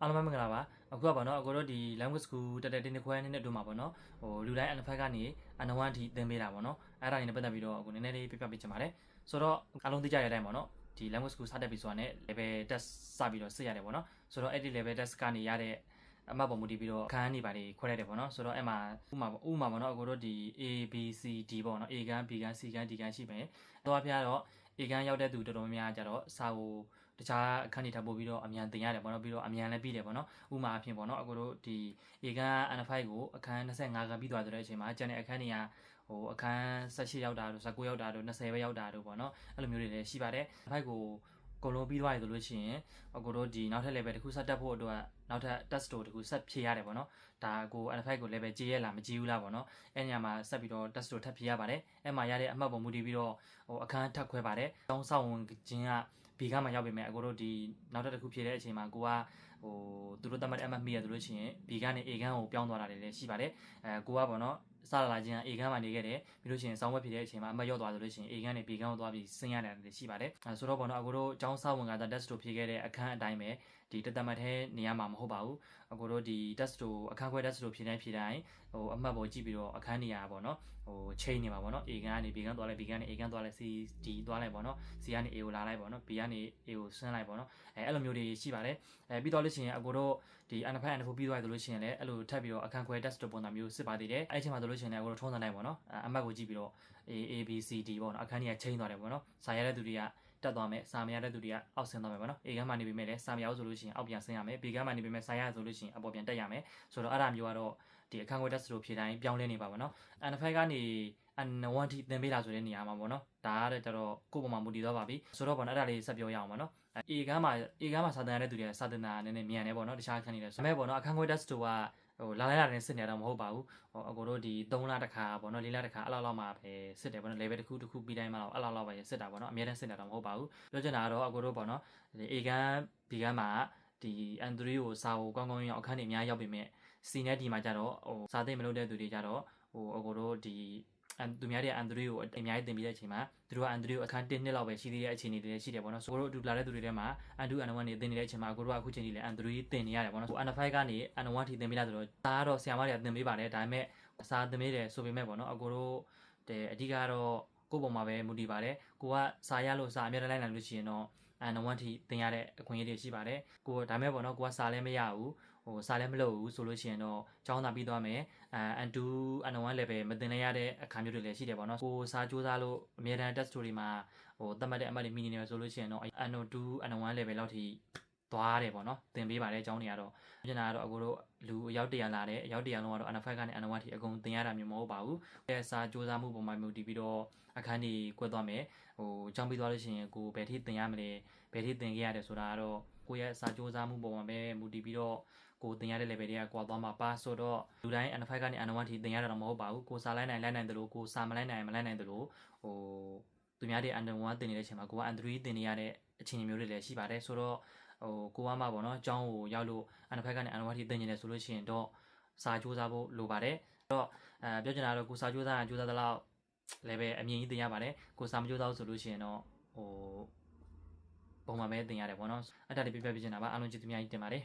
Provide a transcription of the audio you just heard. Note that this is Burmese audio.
အားလုံးပဲမင်္ဂလာပါအခုကပေါ့နော်အခုတို့ဒီ language school တက်တဲ့တင်းခွဲနဲ့တို့မှာပေါ့နော်ဟိုလူတိုင်းအနဖက်ကနေအနဝန်းအထိသင်ပေးတာပေါ့နော်အဲ့ဒါတွေနဲ့ပတ်သက်ပြီးတော့အခုနည်းနည်းလေးပြပြပေးချင်ပါတယ်ဆိုတော့အားလုံးသိကြတဲ့အတိုင်းပေါ့နော်ဒီ language school စတက်ပြီဆိုတာနဲ့ level test စပြီးတော့စစ်ရတယ်ပေါ့နော်ဆိုတော့အဲ့ဒီ level test ကနေရတဲ့အမှတ်ပေါ်မူတည်ပြီးတော့အခန်းနေပါတွေခွဲလိုက်တယ်ပေါ့နော်ဆိုတော့အဲ့မှာဥမာပေါ့နော်အခုတို့ဒီ A B C D ပေါ့နော် A ခန်း B ခန်း C ခန်း D ခန်းရှိမယ်တော့ပြတော့ A ခန်းရောက်တဲ့သူတော်တော်များများကြတော့စာကိုတခြားအခန်းတွေထပ်ပို့ပြီးတော့အမြန်သင်ရတယ်ပေါ့နော်ပြီးတော့အမြန်လည်းပြီးတယ်ပေါ့နော်ဥမာအဖြစ်ပေါ့နော်အခုတို့ဒီ A ခန်း N5 ကိုအခန်း25ခန်းပြီးသွားတဲ့အချိန်မှာကျန်တဲ့အခန်းတွေကဟိုအခန်း18ရောက်တာတို့19ရောက်တာတို့20ပဲရောက်တာတို့ပေါ့နော်အဲ့လိုမျိုးတွေလည်းရှိပါတယ် N5 ကိုအကုန်လုံးပြီးသွားပြီဆိုလို့ရှိရင်အခုတို့ဒီနောက်ထပ် level တစ်ခုဆက်တက်ဖို့အတွက်နောက်ထပ် test တစ်ခုဆက်ဖြေရတယ်ပေါ့နော်ဒါကို N5 ကို level ကြီးရလားမကြီးဘူးလားပေါ့နော်အဲ့ညမှာဆက်ပြီးတော့ test ထပ်ဖြေရပါတယ်အဲ့မှာရတဲ့အမှတ်ပုံမူတည်ပြီးတော့ဟိုအခန်းထပ်ခွဲပါတယ်တောင်းဆောင်ဝင်ခြင်းကဘေကမှာရောက်ပြီမဲ့အခုတို့ဒီနောက်တစ်ခုဖြေတဲ့အချိန်မှာကိုကဟိုသူတို့တတ်မှတ်အမှတ်မိရဆိုလို့ရှိရင်ဘေကနေ A ခန်းကိုပြောင်းသွားတာတွေလည်းရှိပါတယ်ကိုကပေါ့နော်စလာချင်း A ခန်းမှာနေခဲ့တယ်ပြီးလို့ရှိရင်စောင်းဝက်ဖြေတဲ့အချိန်မှာအမှတ်ရောက်သွားဆိုလို့ရှိရင် A ခန်းနဲ့ B ခန်းကိုသွားပြီးဆင်းရတယ်လည်းရှိပါတယ်ဆိုတော့ပေါ့နော်အခုတို့အကြောင်းစာဝင်က test ဖြေခဲ့တဲ့အခန်းအတိုင်းပဲဒီတသက်မှတ်ထဲနေရမှာမဟုတ်ပါဘူးအခုတို့ဒီ test အခန်းခွဲ test ဖြေတိုင်းဟိုအမှတ်ပေါ်ကြည့်ပြီးတော့အခန်းနေရပါတော့ဟို chain နေပါပေါ့နော် A ခန်းကနေ B ခန်းသွားလိုက် B ခန်းကနေ A ခန်းသွားလိုက် C D သွားလိုက်ပေါ့နော် C ကနေ A ကိုလာလိုက်ပေါ့နော် B ကနေ A ကိုဆင်းလိုက်ပေါ့နော်အဲ့လိုမျိုးတွေရှိပါတယ်ပြီးတော့လို့ရှိရင်အခုတို့ဒီ N5 N4 ပြီးသွားပြီဆိုလို့ရှိရင်လည်းအဲ့လိုထပ်ပြီးတော့အခန်းခွဲ test ပုံစံမျိုးစစ်ပါသေးတယ်အဲ့ချိန်မှာဆိုလို့ရှိရင်လည်းအခုတို့ထုံးစံတိုင်းပေါ့နော်အမှတ်ကိုကြည့်ပြီးတော့ A B C D ပေါ့နော်အခန်းကြီးက chain သွားတယ်ပေါ့နော်စာရတဲ့သူတွေကတက်သွားမယ်စာမရတဲ့သူတွေကအောက်ဆင်းသွားမယ်ပေါ့နော် A ခန်းမှာနေပြီမဲ့လည်းစာမရဘူးဆိုလို့ရှိရင်အောက်ပြန်ဆင်းရမယ် B ခန်းမှာနေပြီမဲ့စာရဆိုလို့ရှိရင်အပေါ်ပြန်တက်ရမယ်ဆိုတော့အဲ့ဒါမျိုးကတော့ဒီအခန်းခွဲ test ဖြေတိုင်းပြောင်းလဲနေပါပေါ့နော် N5 ကနေ N1 ထိသင်ပေးတာဆိုတဲ့နေရာမှာပေါ့နော်ဒါကတော့ကျတော့ကိုယ့်ပုံမှာမူတည်သွားပါပြီဆိုတော့ပေါ့နော်အဲ့ဒါလေးဆက်ပြောရအောင်ပေါ့နော် A ခန်းမှာစာသင်ရတဲ့သူတွေကစာသင်တာနည်းနည်းမြန်တယ်ပေါ့နော်တခြားအခန်းတွေလည်းဒါပေမဲ့ပေါ့နော်အခန်းခွဲ test ကဟိုလာလိုက်တဲ့စစ်နေတော့မဟုတ်ပါဘူးဟိုအကိုတို့ဒီ3လတစ်ခါပေါ့နော်4လတစ်ခါအဲ့လောက်မှာပဲစစ်တယ်ပေါ့နော် level တစ်ခုပြီးတိုင်းမှာတော့အဲ့လောက်ပဲစစ်တာပေါ့နော်အများတန်းစစ်တာတော့မဟုတ်ပါဘူးပြောချင်တာကတော့အကိုတို့ပေါ့နော်ဒီ A ခန်း B ခန်းမှာဒီ N3 ကိုစာကိုကောင်းကောင်းရောက်အခန်းတွေအများရောက်ပြီမဲ့ C နဲ့ D မှာကြတော့ဟိုစာသိမလို့တဲ့သူတွေကြတော့ဟိုအကိုတို့ဒီသူများတွေ N3 ကိုအများကြီးတင်ပြီးတဲ့အချိန်မှာသူတို့က N3 ကိုအခန်း1နှစ်လောက်ပဲရှိသေးတဲ့အခြေအနေတွေရှိတယ်ပေါ့နော်ဆိုတော့အတူလာတဲ့သူတွေထဲမှာ N2 N1 နေတင်နေတဲ့အချိန်မှာကိုတို့ကအခုချိန်ကြီးလဲ N3 တင်နေရတယ်ပေါ့နော်ဟို N5 ကနေ N1 ထိတင်ပေးလာဆိုတော့ဒါကတော့ဆရာမတွေကတင်ပေးပါတယ်ဒါပေမဲ့စာတင်ပေးတယ်ဆိုပေမဲ့ပေါ့နော်အကိုတို့အဓိကတော့ကိုယ့်ပုံမှာပဲမူတည်ပါတယ်ကိုကစာရလို့စာအများတိုင်းလိုက်နိုင်လို့ရှိရင်တော့N1 ထိတင်ရတဲ့အခွင့်အရေးတွေရှိပါတယ်ကိုဒါမဲ့ပေါ့နော်ကိုကစာလည်းမရဘူးဟိုစာလည်းမလုပ်ဘူးဆိုလို့ရှိရင်တော့ကျောင်းသာပြီးသွားမယ်N2 N1 level မတင်လိုက်ရတဲ့အခါမျိုးတွေလည်းရှိတယ်ပေါ့နော်ကိုစာစူးစမ်းလို့အများတန်း test တွေမှာဟိုသတ်မှတ်တဲ့အမှတ်တွေမိနေတယ်ဆိုလို့ရှိရင်တော့N2 N1 level လောက်ထိသွားတယ်ပေါ့နော်သင်ပေးပါတယ်အကြောင်းတွေကတော့ပြင်တာကတော့အကိုတို့လူအယောက်100လာတယ်အယောက်100လုံးကတော့ N5 ကနေ N1 ထိအကုန်သင်ရတာမျိုးမဟုတ်ပါဘူးအဲစာစူးစမ်းမှုပုံမှန်မျိုးတည်ပြီးတော့အခန်းကြီးကွက်သွားမယ်ဟိုကျောင်းပြီးသွားလို့ရှိရင်ကိုဘယ်ထိသင်ရမလဲဘယ်ထိသင်ခဲ့ရတယ်ဆိုတာကတော့ကိုရဲ့စာစူးစမ်းမှုပုံမှန်ပဲမူတည်ပြီးတော့ကိုတင်ရတဲ့ level တွေကကွာသွားမှာပါဆိုတော့လူတိုင်း N5 ကနေ N1 ထိတင်ရတာတော့မဟုတ်ပါဘူးကိုစာလိုက်နိုင်တယ်လို့ကိုစာမလိုက်နိုင်တယ်လို့ဟိုသူများတွေ N1 တင်နေတဲ့အချိန်မှာကိုက N3 တင်နေရတဲ့အခြေအနေမျိုးတွေလည်းရှိပါတယ်ဆိုတော့ဟိုကိုကမှပေါ့နော်အကြောင်းကိုရောက်လို့ N5 ကနေ N1 ထိတင်နေတယ်ဆိုလို့ရှိရင်တော့စာစူးစမ်းဖို့လိုပါတယ်တော့ပြောချင်တာတော့ကိုစာစူးစမ်းသလောက် level အမြင့်ကြီးတင်ရပါတယ်ကိုစာမစူးစမ်းဆိုလို့ရှိရင်တော့ဟိုပုံမှန်ပဲတင်ရတယ်ပေါ့နော်အဲ့ဒါလေးပြပြချင်တာပါအားလုံးကျေးဇူးများကြီးတင်ပါတယ်